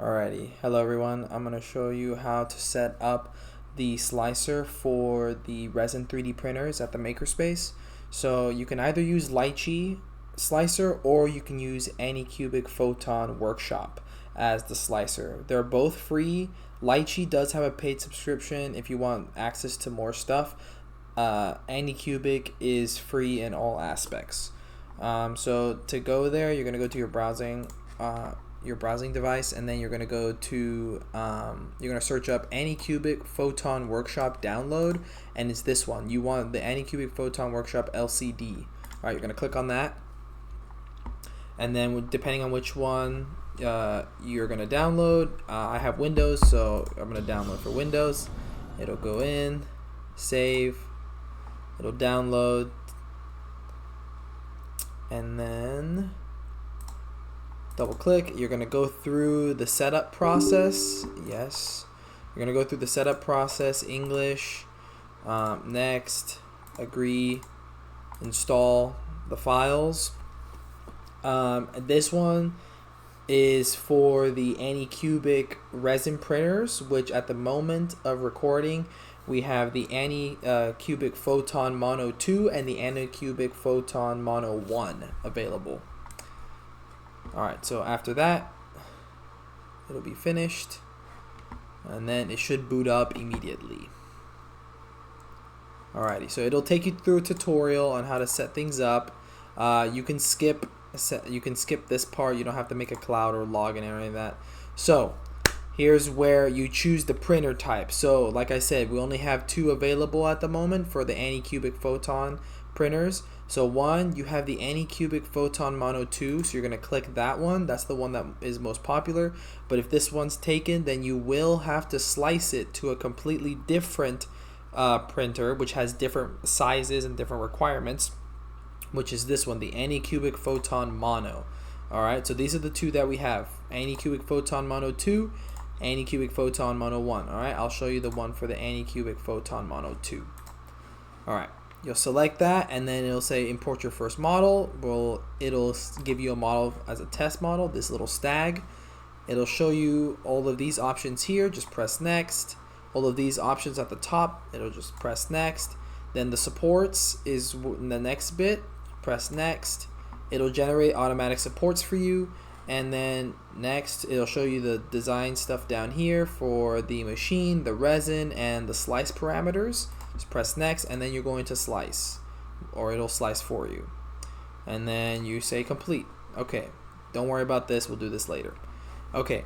Alrighty, hello everyone. I'm going to show you how to set up the slicer for the Resin 3D printers at the Makerspace. So you can either use Lychee slicer or you can use Anycubic Photon Workshop as the slicer. They're both free. Lychee does have a paid subscription if you want access to more stuff. Anycubic is free in all aspects. So to go there, you're going to go to your browsing device, and then you're going to go to you're going to search up Anycubic Photon Workshop download, and it's this one. You want the Anycubic Photon Workshop LCD. All right, you're going to click on that, and then depending on which one you're going to download, I have Windows, so I'm going to download for Windows. It'll go in, save, it'll download, and then double click. You're going to go through the setup process. Yes, you're going to go through the setup process. English, next, agree, install the files. This one is for the Anycubic resin printers, which at the moment of recording we have the Anycubic Photon Mono 2 and the Anycubic Photon Mono 1 available. Alright, so after that, it'll be finished, and then it should boot up immediately. Alrighty, so it'll take you through a tutorial on how to set things up. You can skip this part. You don't have to make a cloud or login or any of that. So here's where you choose the printer type. So like I said, we only have 2 available at the moment for the Anycubic Photon printers. So one, you have the Anycubic Photon Mono 2, so you're going to click that one. That's the one that is most popular. But if this one's taken, then you will have to slice it to a completely different printer, which has different sizes and different requirements, which is this one, the Anycubic Photon Mono. Alright, so these are the 2 that we have. Anycubic Photon Mono 2, Anycubic Photon Mono 1. Alright, I'll show you the one for the Anycubic Photon Mono 2. Alright. You'll select that, and then it'll say import your first model. Well, it'll give you a model as a test model, this little stag. It'll show you all of these options here. Just press next. All of these options at the top, it'll just press next. Then the supports is the next bit. Press next. It'll generate automatic supports for you, and then next it'll show you the design stuff down here for the machine, the resin, and the slice parameters. Just press next, and then you're going to slice, or it'll slice for you, and then you say complete. Okay, don't worry about this, we'll do this later. Okay,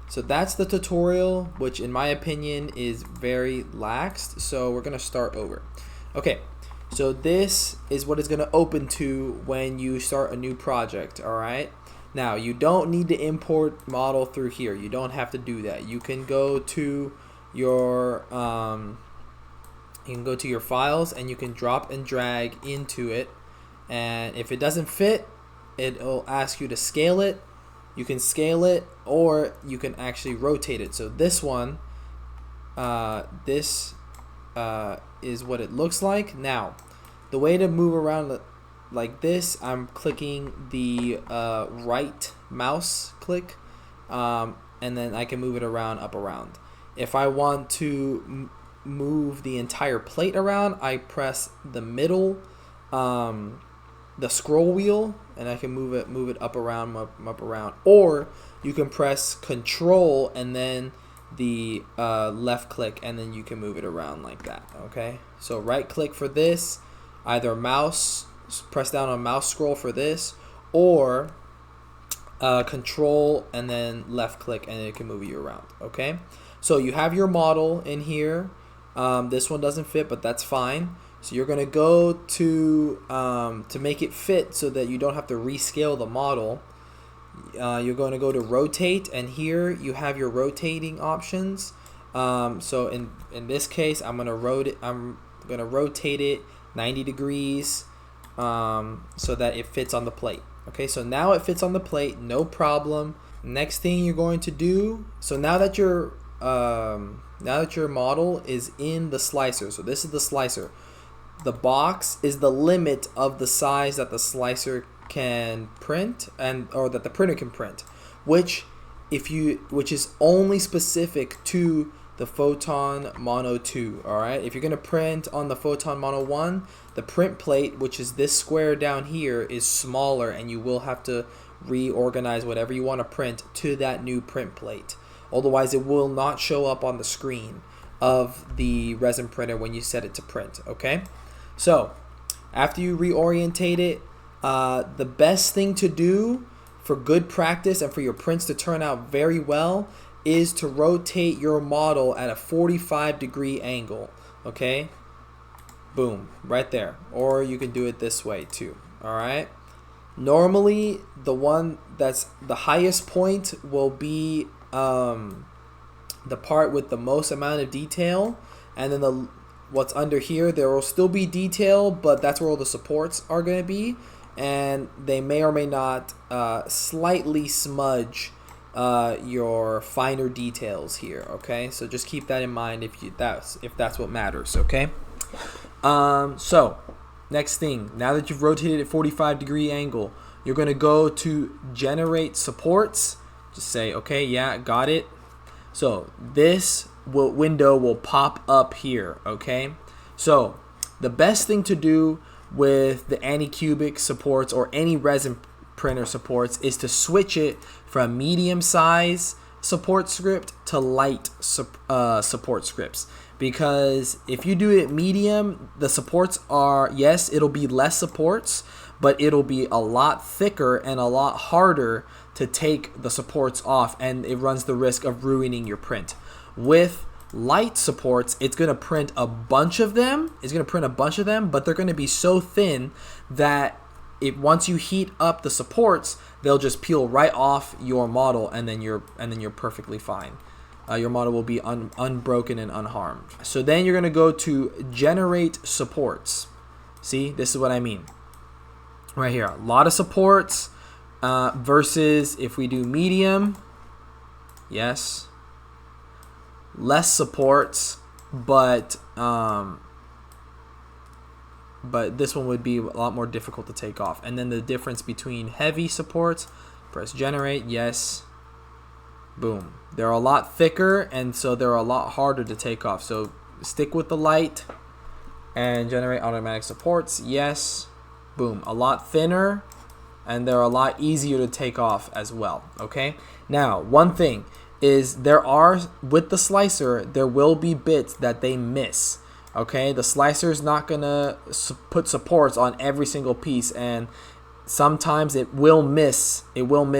so that's the tutorial, which in my opinion is very laxed, so we're gonna start over. Okay, so this is what it's gonna open to when you start a new project. All right, now you don't need to import model through here. You don't have to do that. You can go to your files, and you can drop and drag into it, and if it doesn't fit, it'll ask you to scale it. You can scale it, or you can actually rotate it. So this one, this is what it looks like. Now the way to move around like this, I'm clicking the right mouse click, and then I can move it around, up, around. If I want to move the entire plate around, I press the middle, the scroll wheel, and I can move it up, around, up, around. Or you can press Control and then the left click, and then you can move it around like that. Okay, so right click for this, either mouse, press down on mouse scroll for this, or Control and then left click, and it can move you around. Okay, so you have your model in here. This one doesn't fit, but that's fine. So you're gonna go to make it fit so that you don't have to rescale the model. You're going to go to rotate, and here you have your rotating options. So in this case, I'm gonna rotate it 90 degrees so that it fits on the plate. Okay, so now it fits on the plate, no problem. Next thing you're going to do, so now that your model is in the slicer, so this is the slicer. The box is the limit of the size that the slicer can print, or that the printer can print, which which is only specific to the Photon Mono 2, all right? If you're gonna print on the Photon Mono 1, the print plate, which is this square down here, is smaller, and you will have to reorganize whatever you want to print to that new print plate. Otherwise, it will not show up on the screen of the resin printer when you set it to print, okay? So, after you reorientate it, the best thing to do for good practice and for your prints to turn out very well is to rotate your model at a 45-degree angle, okay? Boom, right there. Or you can do it this way too, all right? Normally, the one that's the highest point will be the part with the most amount of detail, and then what's under here, there will still be detail, but that's where all the supports are going to be, and they may or may not slightly smudge your finer details here, okay? So just keep that in mind if that's what matters, okay? So next thing, now that you've rotated at 45-degree angle, you're going to go to generate supports. Just say, okay, yeah, got it. So this window will pop up here, okay? So the best thing to do with the Anycubic supports or any resin printer supports is to switch it from medium size support script to light support scripts, because if you do it medium, the supports are, yes, it'll be less supports, but it'll be a lot thicker and a lot harder to take the supports off, and it runs the risk of ruining your print. With light supports, it's going to print a bunch of them, but they're going to be so thin that once you heat up the supports, they'll just peel right off your model, and then you're perfectly fine. Your model will be unbroken and unharmed. So then you're going to go to generate supports. See, this is what I mean. Right here, a lot of supports versus if we do medium, yes, less supports, but this one would be a lot more difficult to take off. And then the difference between heavy supports, press generate, yes, boom. They're a lot thicker, and so they're a lot harder to take off. So stick with the light and generate automatic supports, yes, boom. A lot thinner, and they're a lot easier to take off as well, okay? Now, one thing is with the slicer, there will be bits that they miss. Okay, the slicer is not gonna put supports on every single piece, and sometimes it will miss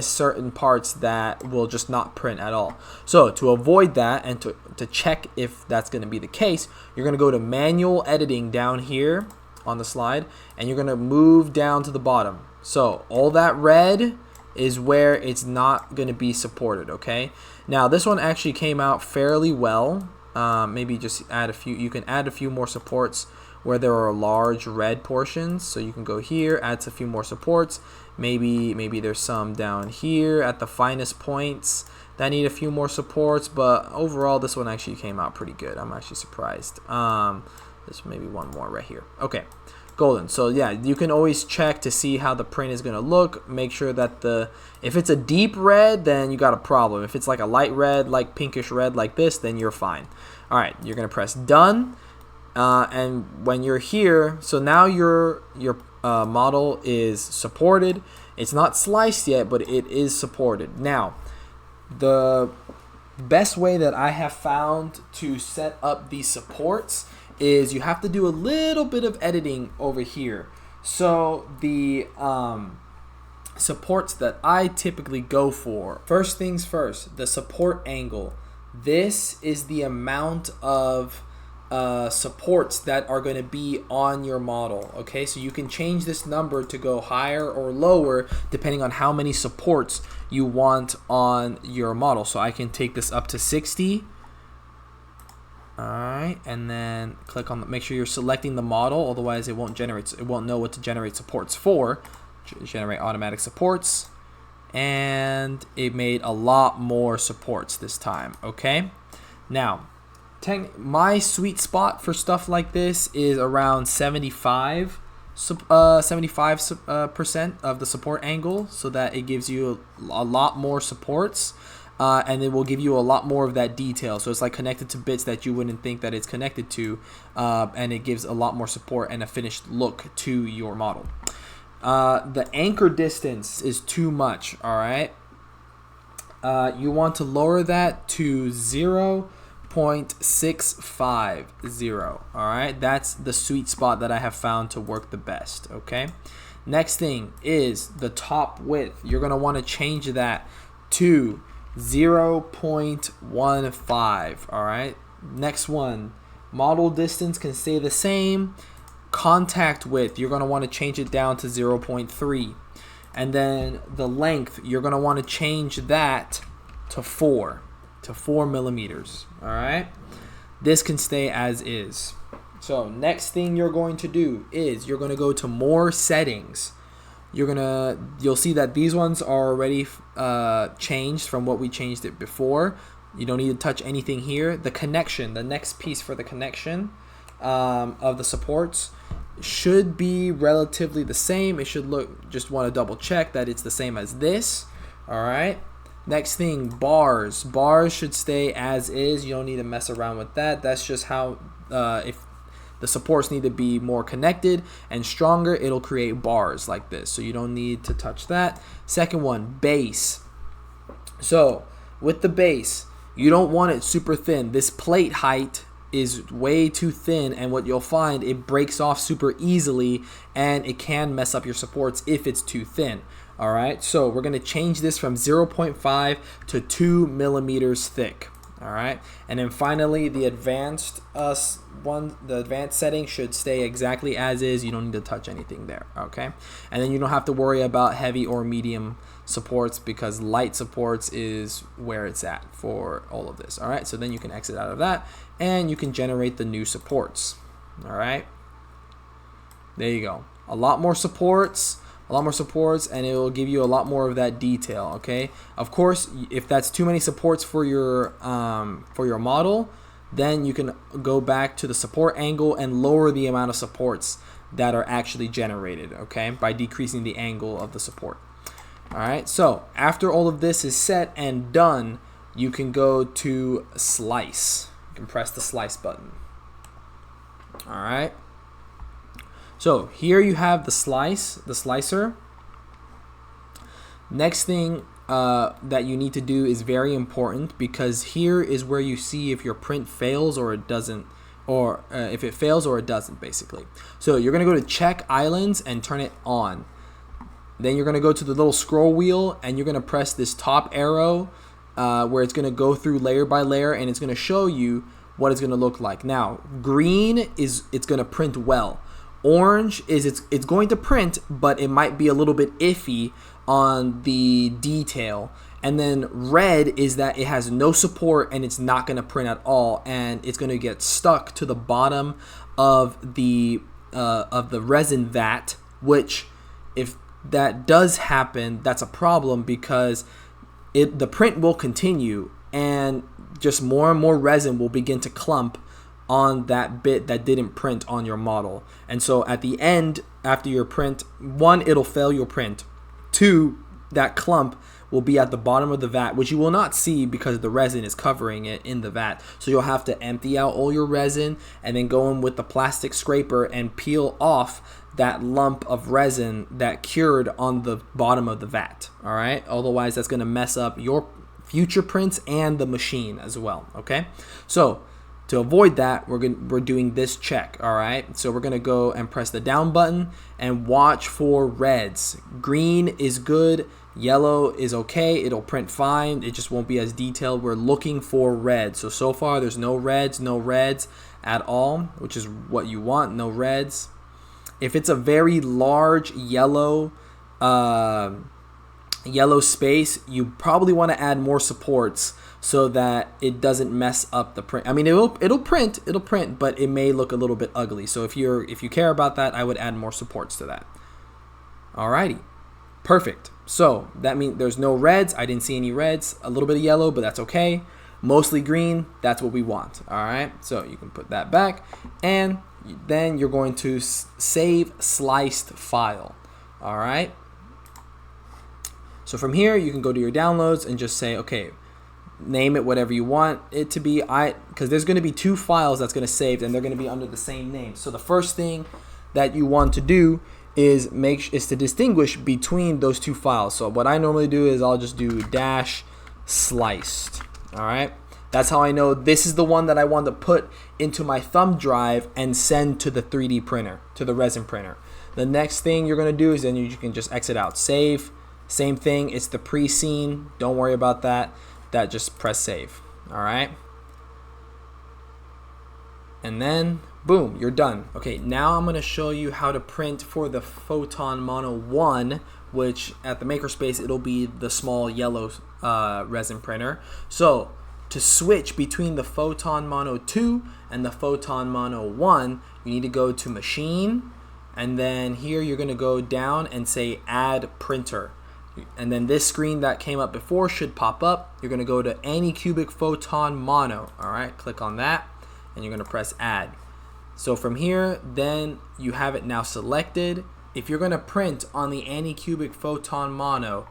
certain parts that will just not print at all. So to avoid that and to check if that's gonna be the case, you're gonna go to manual editing down here on the slide, and you're gonna move down to the bottom. So all that red is where it's not gonna be supported, okay? Now this one actually came out fairly well. Maybe just add a few. You can add a few more supports where there are large red portions. So you can go here, add a few more supports. Maybe there's some down here at the finest points that need a few more supports. But overall, this one actually came out pretty good. I'm actually surprised. There's maybe one more right here. Okay, golden. So yeah, you can always check to see how the print is gonna look. Make sure that if it's a deep red, then you got a problem. If it's like a light red, like pinkish red like this, then you're fine. All right, you're gonna press done, and when you're here, so now your model is supported. It's not sliced yet, but it is supported. Now, the best way that I have found to set up these supports is you have to do a little bit of editing over here. So the supports that I typically go for, first things first, the support angle. This is the amount of supports that are going to be on your model, okay? So you can change this number to go higher or lower depending on how many supports you want on your model. So I can take this up to 60. All right, and then click on make sure you're selecting the model, otherwise it won't know what to generate supports for. Generate automatic supports, and it made a lot more supports this time, okay? Now, my sweet spot for stuff like this is around 75% of the support angle, so that it gives you a lot more supports. and it will give you a lot more of that detail. So it's like connected to bits that you wouldn't think that it's connected to, and it gives a lot more support and a finished look to your model. The anchor distance is too much, all right? You want to lower that to 0.650, all right? That's the sweet spot that I have found to work the best, okay? Next thing is the top width. You're going to want to change that to 0.15, all right? Next one, model distance can stay the same. Contact width, you're going to want to change it down to 0.3. And then the length, you're going to want to change that to 4 millimeters, all right? This can stay as is. So next thing you're going to do is you're going to go to more settings. You'll see that these ones are already changed from what we changed it before. You don't need to touch anything here. The connection, the next piece for the connection of the supports should be relatively the same. It should look, just want to double check that it's the same as this. All right. Next thing, bars. Bars should stay as is. You don't need to mess around with that. That's just how, if the supports need to be more connected and stronger, it'll create bars like this. So you don't need to touch that. Second one, base. So with the base, you don't want it super thin. This plate height is way too thin, and what you'll find, it breaks off super easily and it can mess up your supports if it's too thin. All right, so we're going to change this from 0.5 to 2 millimeters thick. All right, and then finally the advanced setting should stay exactly as is. You don't need to touch anything there. Okay, and then you don't have to worry about heavy or medium supports, because light supports is where it's at for all of this. All right, so then you can exit out of that and you can generate the new supports. All right, there you go. A lot more supports, and it will give you a lot more of that detail. Okay, of course, if that's too many supports for your model, then you can go back to the support angle and lower the amount of supports that are actually generated, okay, by decreasing the angle of the support. All right, so after all of this is set and done, you can go to slice. You can press the slice button. All right, so here you have the slicer. Next thing that you need to do is very important, because here is where you see if your print fails or it doesn't, or if it fails or it doesn't, basically. So you're going to go to check islands and turn it on. Then you're going to go to the little scroll wheel and you're going to press this top arrow where it's going to go through layer by layer, and it's going to show you what it's going to look like. Now, green is it's going to print well. Orange is it's going to print, but it might be a little bit iffy on the detail. And then red is that it has no support and it's not going to print at all, and it's going to get stuck to the bottom of the resin vat, which if that does happen, that's a problem, because the print will continue and just more and more resin will begin to clump on that bit that didn't print on your model. And so at the end, after your print, one, it'll fail your print. Two, that clump will be at the bottom of the vat, which you will not see because the resin is covering it in the vat. So you'll have to empty out all your resin and then go in with the plastic scraper and peel off that lump of resin that cured on the bottom of the vat. All right, otherwise that's going to mess up your future prints and the machine as well. Okay, so to avoid that, we're doing this check. All right, so we're going to go and press the down button and watch for reds. Green is good, yellow is okay, it'll print fine, it just won't be as detailed. We're looking for red. So far there's no reds at all, which is what you want. No reds. If it's a very large yellow space, you probably want to add more supports so that it doesn't mess up the print. I mean, it'll print, but it may look a little bit ugly. So if you care about that, I would add more supports to that. Alrighty, perfect. So that means there's no reds. I didn't see any reds. A little bit of yellow, but that's okay. Mostly green. That's what we want. All right. So you can put that back, and then you're going to save sliced file. All right. So from here, you can go to your downloads and just say, okay, name it whatever you want it to be. Because there's going to be two files that's going to save, and they're going to be under the same name. So the first thing that you want to do is to distinguish between those two files. So what I normally do is I'll just do dash sliced. All right, that's how I know this is the one that I want to put into my thumb drive and send to the 3D printer, to the resin printer. The next thing you're going to do is then you can just exit out, save. Same thing, it's the pre-scene, don't worry about that. Just press save. All right, and then boom, you're done. Okay, now I'm going to show you how to print for the Photon Mono 1, which at the Makerspace it'll be the small yellow resin printer. So to switch between the Photon Mono 2 and the Photon Mono 1, you need to go to Machine, and then here you're going to go down and say Add Printer. And then this screen that came up before should pop up. You're going to go to Anycubic Photon Mono. All right, click on that, and you're going to press Add. So from here, then you have it now selected. If you're going to print on the Anycubic Photon Mono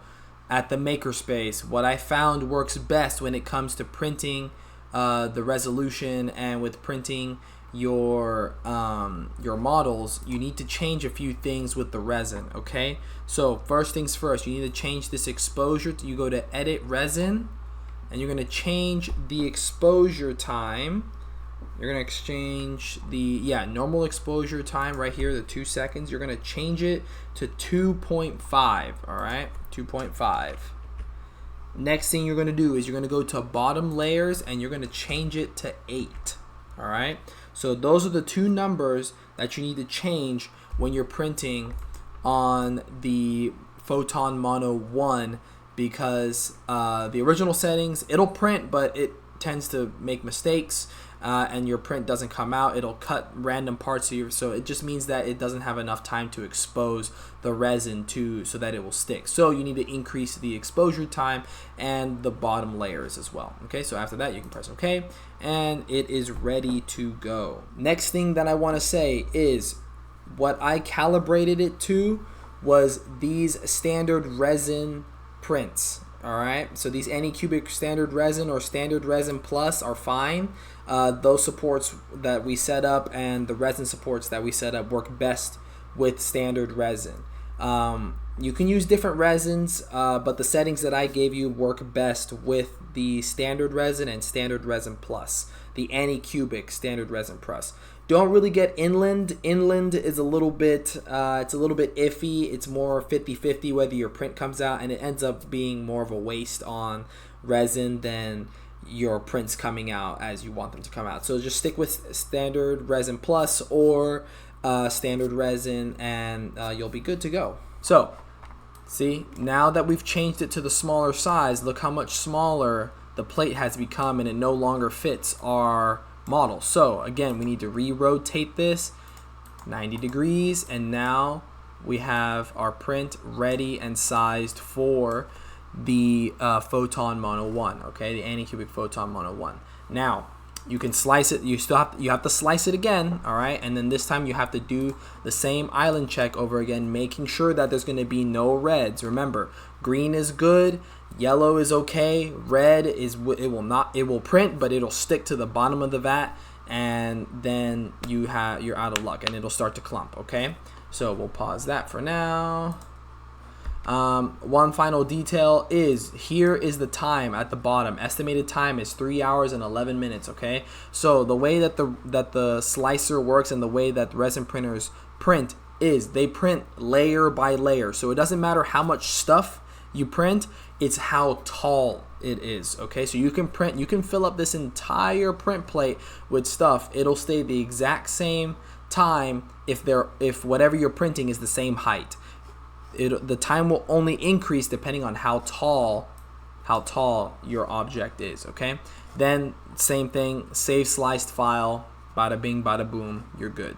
at the Makerspace, what I found works best when it comes to printing the resolution and with printing your models, you need to change a few things with the resin. Okay, so first things first, you need to change this exposure. You go to Edit Resin, and you're going to change the exposure time. You're going to exchange the normal exposure time right here, the 2 seconds. You're going to change it to 2.5. All right, 2.5. Next thing you're going to do is you're going to go to bottom layers, and you're going to change it to 8. All right, so those are the two numbers that you need to change when you're printing on the Photon Mono 1, because the original settings, it'll print, but it tends to make mistakes, and your print doesn't come out. It'll cut random parts of so it just means that it doesn't have enough time to expose the resin so that it will stick. So you need to increase the exposure time and the bottom layers as well. Okay, so after that you can press OK, and it is ready to go. Next thing that I want to say is what I calibrated it to was these standard resin prints. All right, so these Anycubic standard resin or standard resin plus are fine. Those supports that we set up and the resin supports that we set up work best with standard resin. You can use different resins, but the settings that I gave you work best with the standard resin and standard resin plus, the Anycubic standard resin plus. Don't really get inland. Inland is a little bit, it's a little bit iffy. It's more 50-50 whether your print comes out, and it ends up being more of a waste on resin than your prints coming out as you want them to come out. So just stick with standard resin plus or standard resin, and you'll be good to go. So see, now that we've changed it to the smaller size, look how much smaller the plate has become, and it no longer fits our model. So again, we need to re-rotate this 90 degrees, and now we have our print ready and sized for the Photon Mono 1. Okay, the Anycubic Photon Mono 1. Now you can slice it. You have to slice it again. All right, and then this time you have to do the same island check over again, making sure that there's going to be no reds. Remember, green is good, yellow is okay, red is it will print, but it'll stick to the bottom of the vat, and then you're out of luck and it'll start to clump. Okay, so we'll pause that for now. One final detail is here is the time at the bottom. Estimated time is 3 hours and 11 minutes. Okay, so the way that the slicer works and the way that resin printers print is they print layer by layer. So it doesn't matter how much stuff you print, it's how tall it is. Okay, so you can fill up this entire print plate with stuff. It'll stay the exact same time if whatever you're printing is the same height. The time will only increase depending on how tall your object is. Okay, then same thing, save sliced file, bada bing bada boom, you're good.